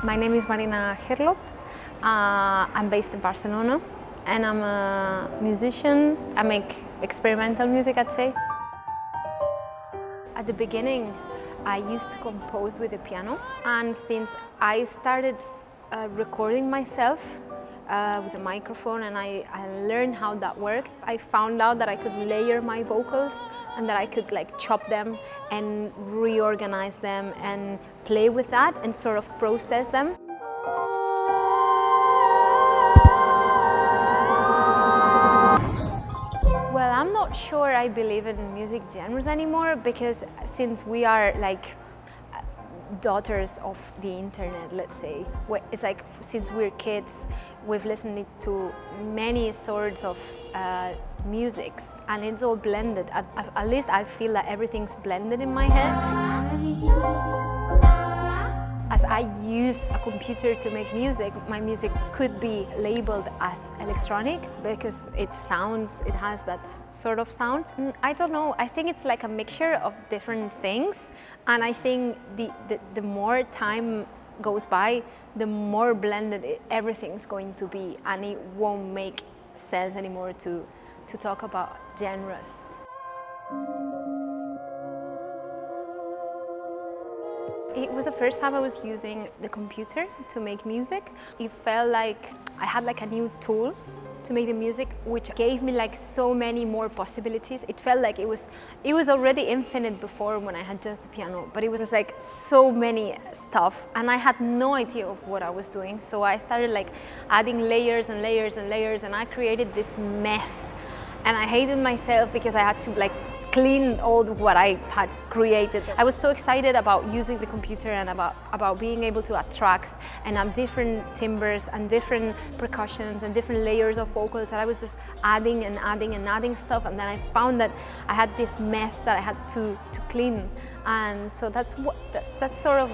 My name is Marina Herlop. I'm based in Barcelona and I'm a musician. I make experimental music, I'd say. At the beginning, I used to compose with the piano, and since I started recording myself with a microphone and I learned how that worked, I found out that I could layer my vocals and that I could chop them and reorganize them and play with that and sort of process them. Well, I'm not sure I believe in music genres anymore, because since we are daughters of the internet, let's say, it's since we're kids, we've listened to many sorts of musics, and it's all blended. At least I feel that everything's blended in my head. As I use a computer to make music, my music could be labeled as electronic because it has that sort of sound. I don't know, I think it's like a mixture of different things, and I think the more time goes by, the more blended everything's going to be, and it won't make sense anymore to talk about genres. It was the first time I was using the computer to make music. It felt like I had a new tool to make the music, which gave me so many more possibilities. It felt like it was already infinite before when I had just the piano, but it was so many stuff, and I had no idea of what I was doing. So I started adding layers and layers and layers, and I created this mess. And I hated myself because I had to clean all what I had created. I was so excited about using the computer and about being able to add tracks and add different timbres and different percussions and different layers of vocals, and I was just adding and adding and adding stuff, and then I found that I had this mess that I had to clean. And so that's sort of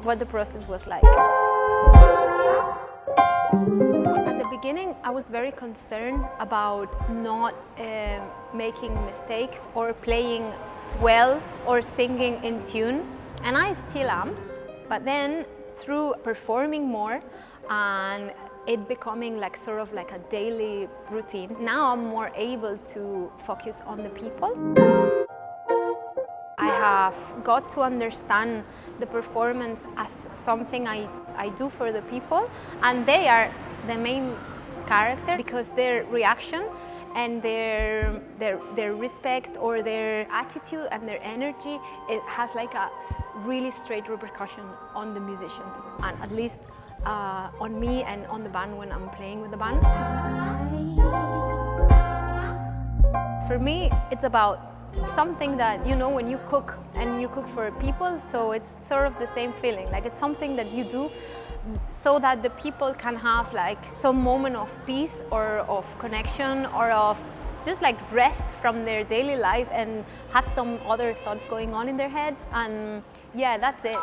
what the process was like. At the beginning, I was very concerned about not making mistakes or playing well or singing in tune, and I still am. But then, through performing more and it becoming sort of a daily routine, now I'm more able to focus on the people. I have got to understand the performance as something I do for the people, and they are the main character, because their reaction and their respect or their attitude and their energy, it has a really straight repercussion on the musicians, and at least on me and on the band when I'm playing with the band. For me, it's about something that, when you cook and you cook for people, so it's sort of the same feeling. It's something that you do so that the people can have some moment of peace or of connection or of just rest from their daily life and have some other thoughts going on in their heads, and yeah, that's it.